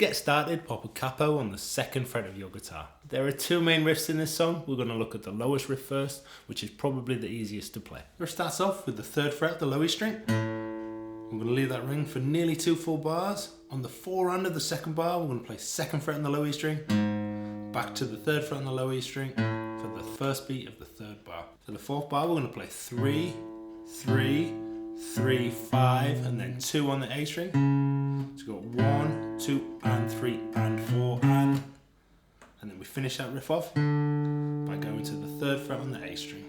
get started, pop a capo on the 2nd fret of your guitar. There are 2 main riffs in this song. We're going to look at the lowest riff first, which is probably the easiest to play. It starts off with the 3rd fret of the low E string. I'm going to leave that ring for nearly 2 full bars. On the forehand of the 2nd bar, we're going to play 2nd fret on the low E string, back to the 3rd fret on the low E string for the first beat of the 3rd bar. For the 4th bar, we're going to play 3, 3, 3, 5, and then 2 on the A string. So we've got 1, 2, and 3, and 4, and then we finish that riff off by going to the 3rd fret on the A string.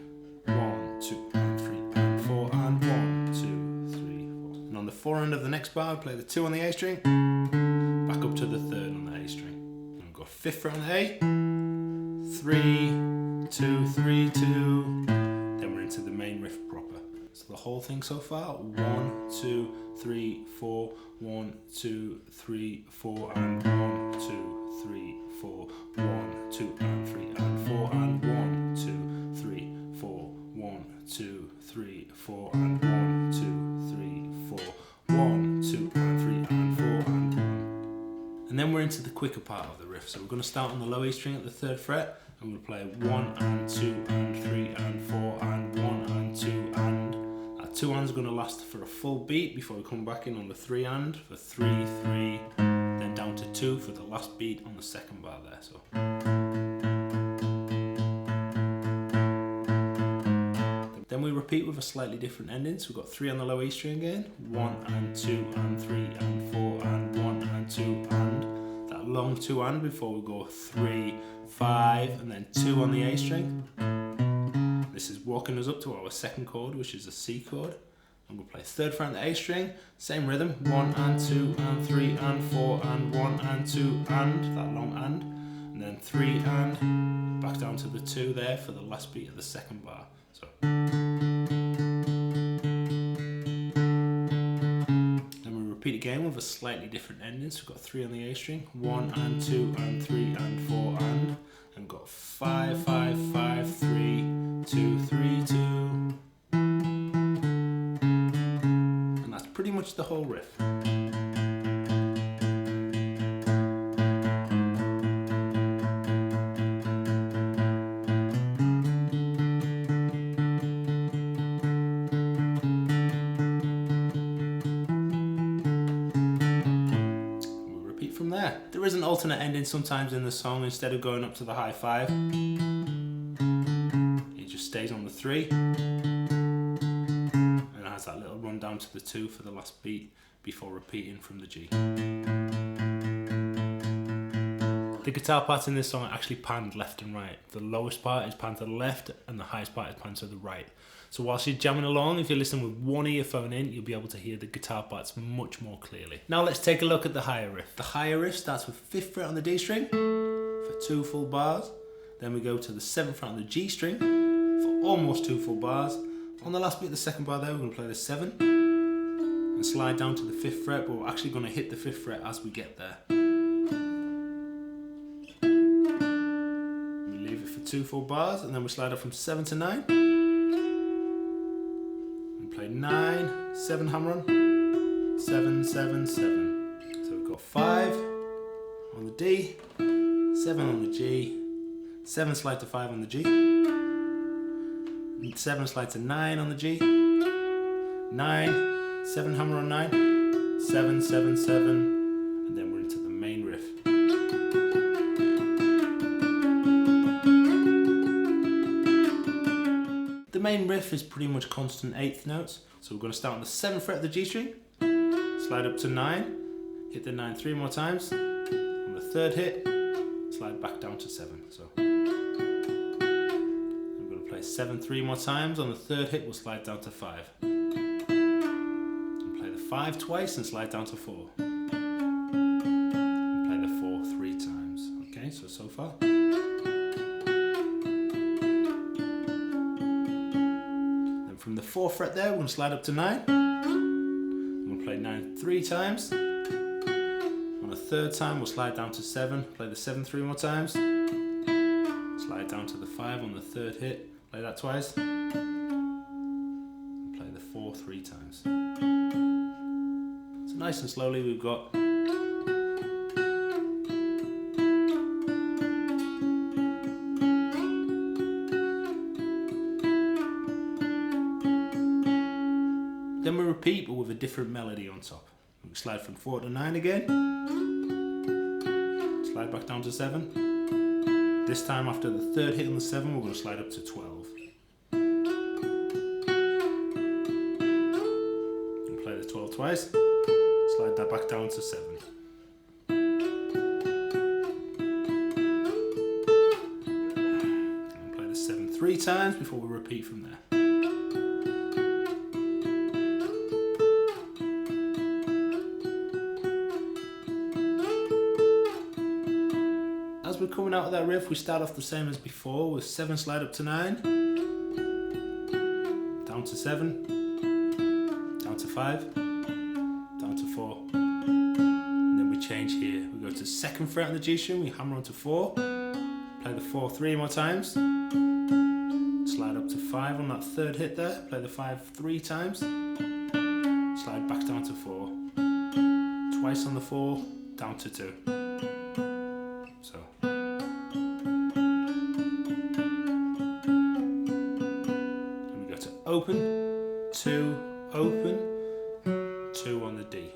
1, 2, and 3, and 4, and 1, 2, 3, 4. And on the forehand of the next bar, we play the 2 on the A string, back up to the 3rd on the A string. And we've got 5th fret on the A, 3, 2, 3, 2. Then we're into the main riff proper. So the whole thing so far, 1, 2, 3, 4, 1, 2, 3, 4, and 1, 2, 3, 4, 1, 2, and 3, and 4, and 1, 2, 3, 4, 1, 2, 3, 4, and 1, 2, 3, 4, 1, 2, and 3, and 4, and 1. And then we're into the quicker part of the riff. So we're going to start on the low E string at the 3rd fret. I'm going to play 1 and 2 and 3 and 4 and 1 and 2 and. That 2 ands are going to last for a full beat before we come back in on the 3 and for 3, 3, then down to 2 for the last beat on the 2nd bar there. So. Then we repeat with a slightly different ending. So we've got 3 on the low E string again, 1 and 2 and 3 and 4 and 1 and 2 and. That long 2 and before we go 3, 5 and then 2 on the A string. This is walking us up to our 2nd chord, which is a C chord. And we'll play 3rd fret on the A string, same rhythm, 1 and 2 and 3 and 4 and 1 and 2 and, that long and then 3 and, back down to the 2 there for the last beat of the 2nd bar. So. Then we repeat again with a slightly different ending. So we've got 3 on the A string, 1 and 2 and 3 and 4 and we've got 5, 5, 5, 3, 2, 3, 2. And that's pretty much the whole riff. From there. There is an alternate ending sometimes in the song. Instead of going up to the high 5, it just stays on the 3 and it has that little run down to the 2 for the last beat before repeating from the G. The guitar parts in this song are actually panned left and right. The lowest part is panned to the left and the highest part is panned to the right. So whilst you're jamming along, if you listen with one earphone in, you'll be able to hear the guitar parts much more clearly. Now let's take a look at the higher riff. The higher riff starts with 5th fret on the D string for 2 full bars. Then we go to the 7th fret on the G string for almost 2 full bars. On the last beat of the 2nd bar there, we're going to play the 7 and slide down to the 5th fret, but we're actually going to hit the 5th fret as we get there. We leave it for 2 full bars and then we slide up from 7 to 9. Play 9, 7 hammer on, 7, 7, 7. So we've got 5 on the D, 7 on the G, 7 slide to 5 on the G, 7 slide to 9 on the G, 9, 7 hammer on 9, 7, 7, 7, and then we're into the main riff. The main riff is pretty much constant 8th notes. So we're going to start on the 7th fret of the G string, slide up to 9, hit the 9 3 more times. On the 3rd hit, slide back down to 7. So we're going to play 7 3 more times. On the 3rd hit, we'll slide down to 5. And play the 5 twice and slide down to 4. And play the 4 3 times. Okay, so far. From the 4th fret there, we're going to slide up to 9. I'm going to play 9 3 times. On the 3rd time, we'll slide down to 7. Play the 7 3 more times. Slide down to the 5 on the 3rd hit. Play that twice. And play the 4 3 times. So nice and slowly, we've got we repeat but with a different melody on top. We slide from 4 to 9 again, slide back down to 7. This time after the third hit on the 7 we're going to slide up to 12. And play the 12 twice, slide that back down to 7. And play the 7 3 times before we repeat from there. As we're coming out of that riff, we start off the same as before with 7 slide up to 9, down to 7, down to 5, down to 4, and then we change here. We go to 2nd fret on the G string, we hammer onto 4, play the 4 3 more times, slide up to 5 on that 3rd hit there, play the 5 3 times, slide back down to 4, twice on the 4, down to 2. So. And we go to open, 2, open, 2 on the D.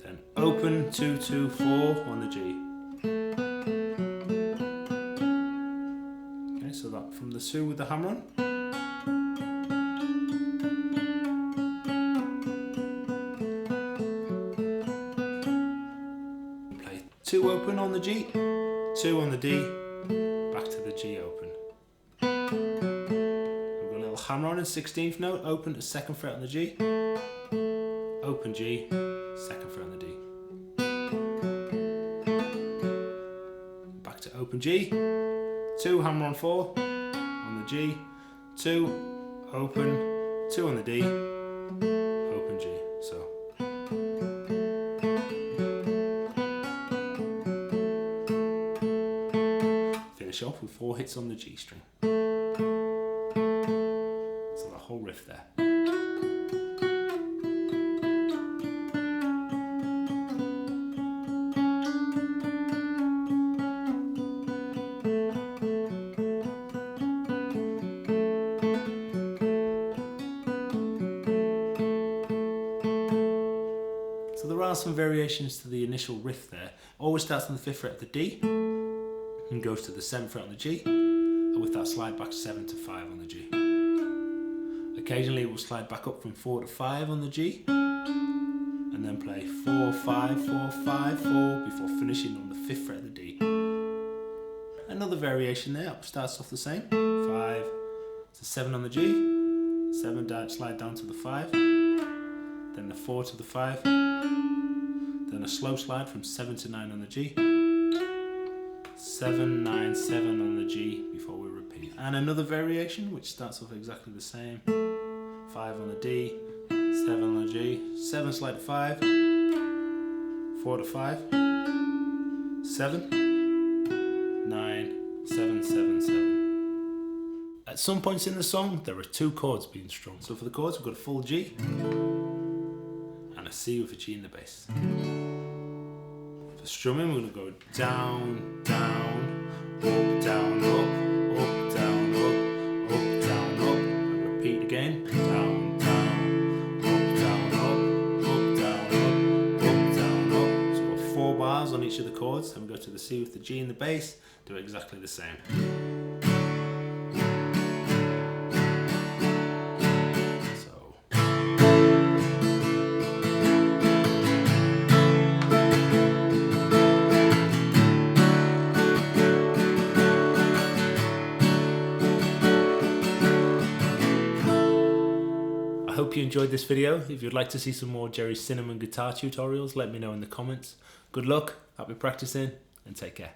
Then open, 2, 2, 4 on the G. Okay, so that from the 2 with the hammer on. Play 2 open on the G, 2 on the D, back to the G open. We've got a little hammer on in 16th note, open to 2nd fret on the G, open G, 2nd fret on the D. Back to open G, 2 hammer on 4 on the G, 2 open, 2 on the D, open G. So. Finish off with 4 hits on the G string. So the whole riff there. So there are some variations to the initial riff there. Always starts on the 5th fret of the D and goes to the 7th fret on the G, and with that slide back 7 to 5 on the G. Occasionally it will slide back up from 4 to 5 on the G, and then play 4, 5, 4, 5, 4 before finishing on the 5th fret of the D. Another variation there, starts off the same, 5 to 7 on the G, 7 down, slide down to the 5, then the 4 to the 5, then a slow slide from 7 to 9 on the G, 7, 9, 7 on the G before we repeat. And another variation which starts off exactly the same, 5 on the D, 7 on the G, 7 slide to 5, 4 to 5, 7, 9, 7, 7, 7. At some points in the song there are 2 chords being strummed. So for the chords we've got a full G and a C with a G in the bass. For strumming we're going to go down, down, up, down, up, up, down, up, up, down, up, and repeat again, down, down, up, down, up, up, down, up, up, down, up. So we've got 4 bars on each of the chords, then we go to the C with the G in the bass, do exactly the same. I hope you enjoyed this video. If you'd like to see some more Gerry Cinnamon guitar tutorials, let me know in the comments. Good luck, happy practicing, and take care.